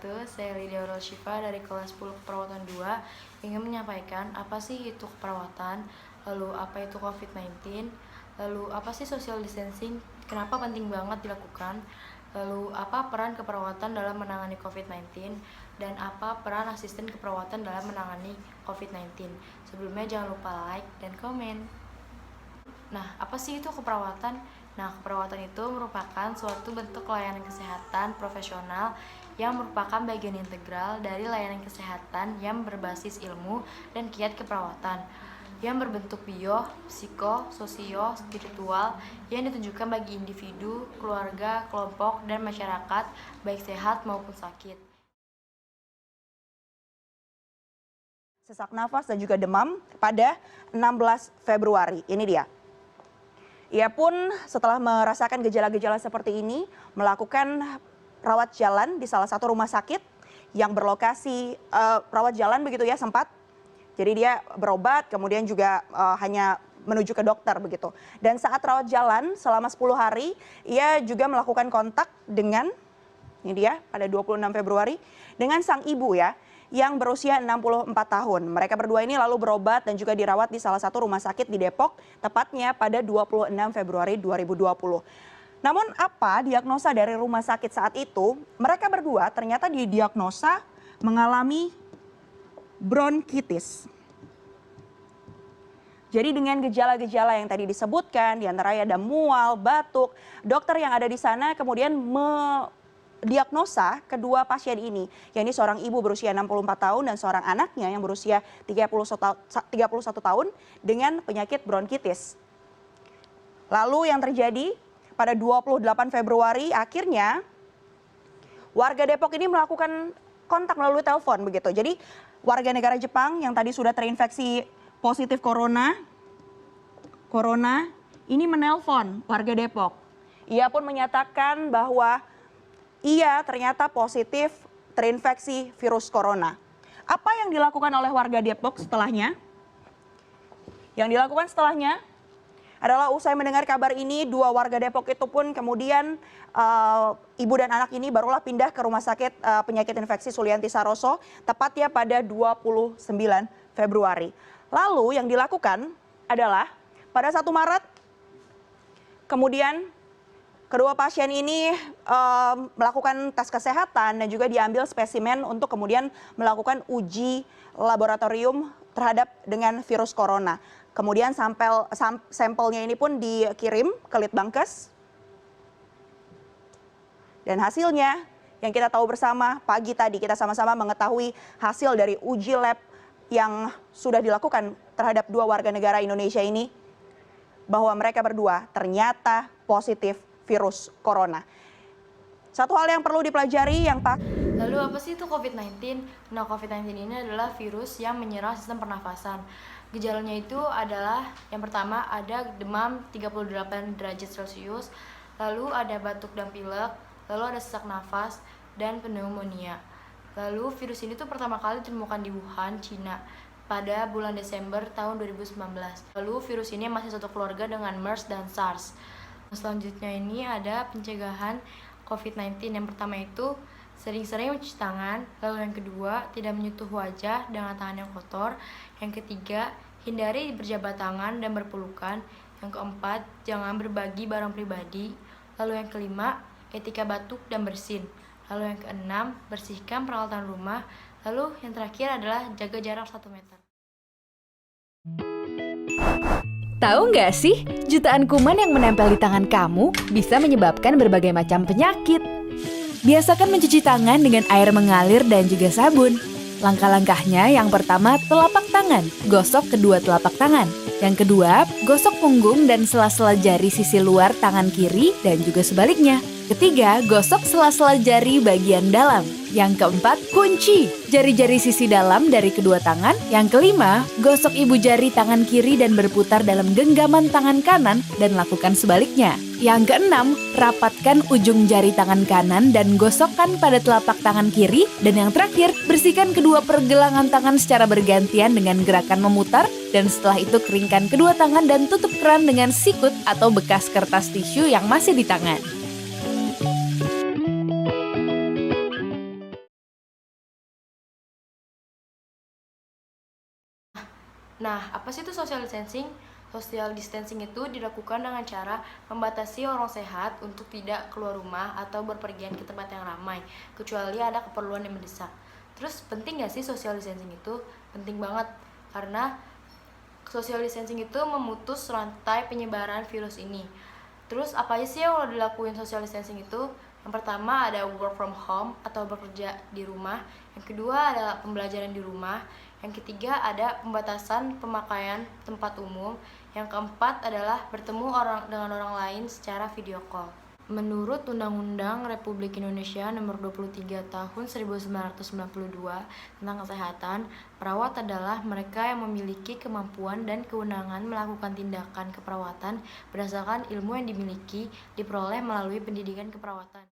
wabarakatuh. Saya Lydia Aurel Syifa dari kelas 10 keperawatan 2 ingin menyampaikan apa sih itu keperawatan, lalu apa itu COVID-19, lalu apa sih social distancing, kenapa penting banget dilakukan, lalu apa peran keperawatan dalam menangani COVID-19, dan apa peran asisten keperawatan dalam menangani COVID-19. Sebelumnya jangan lupa like dan komen. Nah, apa sih itu keperawatan? Nah, keperawatan itu merupakan suatu bentuk layanan kesehatan profesional yang merupakan bagian integral dari layanan kesehatan yang berbasis ilmu dan kiat keperawatan yang berbentuk bio, psiko, sosio, spiritual yang ditujukan bagi individu, keluarga, kelompok, dan masyarakat baik sehat maupun sakit. Sesak nafas dan juga demam pada 16 Februari. Ini dia. Ia pun setelah merasakan gejala-gejala seperti ini melakukan rawat jalan di salah satu rumah sakit yang berlokasi rawat jalan begitu ya sempat. Jadi dia berobat kemudian juga hanya menuju ke dokter begitu. Dan saat rawat jalan selama 10 hari ia juga melakukan kontak dengan ini dia pada 26 Februari dengan sang ibu ya yang berusia 64 tahun. Mereka berdua ini lalu berobat dan juga dirawat di salah satu rumah sakit di Depok, tepatnya pada 26 Februari 2020. Namun apa diagnosa dari rumah sakit saat itu? Mereka berdua ternyata didiagnosa mengalami bronkitis. Jadi dengan gejala-gejala yang tadi disebutkan, diantaranya ada mual, batuk, dokter yang ada di sana kemudian diagnosa kedua pasien ini, yakni seorang ibu berusia 64 tahun dan seorang anaknya yang berusia 31 tahun dengan penyakit bronkitis. Lalu yang terjadi pada 28 Februari akhirnya warga Depok ini melakukan kontak melalui telepon begitu. Jadi warga negara Jepang yang tadi sudah terinfeksi positif corona ini menelpon warga Depok. Ia pun menyatakan bahwa ia ternyata positif terinfeksi virus corona. Apa yang dilakukan oleh warga Depok setelahnya? Yang dilakukan setelahnya adalah usai mendengar kabar ini, dua warga Depok itu pun kemudian ibu dan anak ini barulah pindah ke rumah sakit penyakit infeksi Sulianti Saroso, tepatnya pada 29 Februari. Lalu yang dilakukan adalah pada 1 Maret, kemudian kedua pasien ini melakukan tes kesehatan dan juga diambil spesimen untuk kemudian melakukan uji laboratorium terhadap dengan virus corona. Kemudian sampelnya ini pun dikirim ke Litbangkes. Dan hasilnya yang kita tahu bersama pagi tadi kita sama-sama mengetahui hasil dari uji lab yang sudah dilakukan terhadap dua warga negara Indonesia ini bahwa mereka berdua ternyata positif virus corona. Satu hal yang perlu dipelajari yang Lalu apa sih itu COVID-19? Nah, COVID-19 ini adalah virus yang menyerang sistem pernafasan. Gejalanya itu adalah yang pertama ada demam 38 derajat Celcius, lalu ada batuk dan pilek, lalu ada sesak nafas dan pneumonia. Lalu virus ini tuh pertama kali ditemukan di Wuhan, Cina pada bulan Desember tahun 2019. Lalu virus ini masih satu keluarga dengan MERS dan SARS. Selanjutnya ini ada pencegahan COVID-19. Yang pertama itu sering-sering mencuci tangan. Lalu yang kedua, tidak menyentuh wajah dengan tangan yang kotor. Yang ketiga, hindari berjabat tangan dan berpelukan. Yang keempat, jangan berbagi barang pribadi. Lalu yang kelima, etika batuk dan bersin. Lalu yang keenam, bersihkan peralatan rumah. Lalu yang terakhir adalah jaga jarak 1 meter. Tahu nggak sih, jutaan kuman yang menempel di tangan kamu bisa menyebabkan berbagai macam penyakit. Biasakan mencuci tangan dengan air mengalir dan juga sabun. Langkah-langkahnya yang pertama, telapak tangan, gosok kedua telapak tangan. Yang kedua, gosok punggung dan sela-sela jari sisi luar tangan kiri dan juga sebaliknya. Ketiga, gosok sela-sela jari bagian dalam. Yang keempat, kunci jari-jari sisi dalam dari kedua tangan. Yang kelima, gosok ibu jari tangan kiri dan berputar dalam genggaman tangan kanan dan lakukan sebaliknya. Yang keenam, rapatkan ujung jari tangan kanan dan gosokkan pada telapak tangan kiri. Dan yang terakhir, bersihkan kedua pergelangan tangan secara bergantian dengan gerakan memutar. Dan setelah itu keringkan kedua tangan dan tutup keran dengan sikut atau bekas kertas tisu yang masih di tangan. Nah, apa sih itu social distancing? Social distancing itu dilakukan dengan cara membatasi orang sehat untuk tidak keluar rumah atau berpergian ke tempat yang ramai, kecuali ada keperluan yang mendesak. Terus penting nggak sih social distancing itu? Penting banget, karena social distancing itu memutus rantai penyebaran virus ini. Terus apa aja sih yang udah dilakuin social distancing itu? Yang pertama ada work from home atau bekerja di rumah. Yang kedua adalah pembelajaran di rumah. Yang ketiga ada pembatasan pemakaian tempat umum. Yang keempat adalah bertemu dengan orang lain secara video call. Menurut Undang-Undang Republik Indonesia Nomor 23 Tahun 1992 tentang kesehatan, perawat adalah mereka yang memiliki kemampuan dan kewenangan melakukan tindakan keperawatan berdasarkan ilmu yang dimiliki diperoleh melalui pendidikan keperawatan.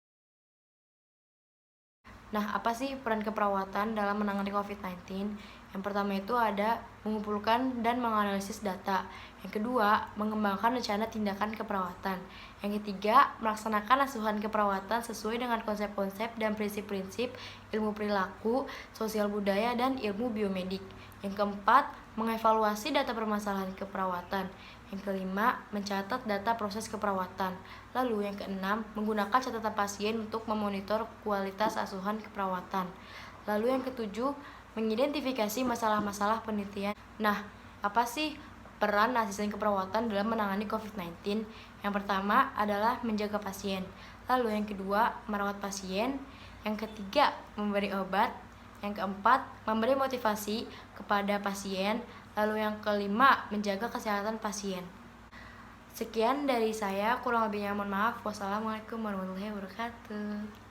Nah, apa sih peran keperawatan dalam menangani COVID-19? Yang pertama itu ada mengumpulkan dan menganalisis data. Yang kedua, mengembangkan rencana tindakan keperawatan. Yang ketiga, melaksanakan asuhan keperawatan sesuai dengan konsep-konsep dan prinsip-prinsip ilmu perilaku, sosial budaya, dan ilmu biomedik. Yang keempat, mengevaluasi data permasalahan keperawatan. Yang kelima, mencatat data proses keperawatan. Lalu yang keenam, menggunakan catatan pasien untuk memonitor kualitas asuhan keperawatan. Lalu yang ketujuh, mengidentifikasi masalah-masalah penelitian. Nah, apa sih peran asisten keperawatan dalam menangani COVID-19? Yang pertama adalah menjaga pasien. Lalu yang kedua, merawat pasien. Yang ketiga, memberi obat. Yang keempat, memberi motivasi kepada pasien. Lalu yang kelima, menjaga kesehatan pasien. Sekian dari saya, kurang lebihnya mohon maaf. Wassalamualaikum warahmatullahi wabarakatuh.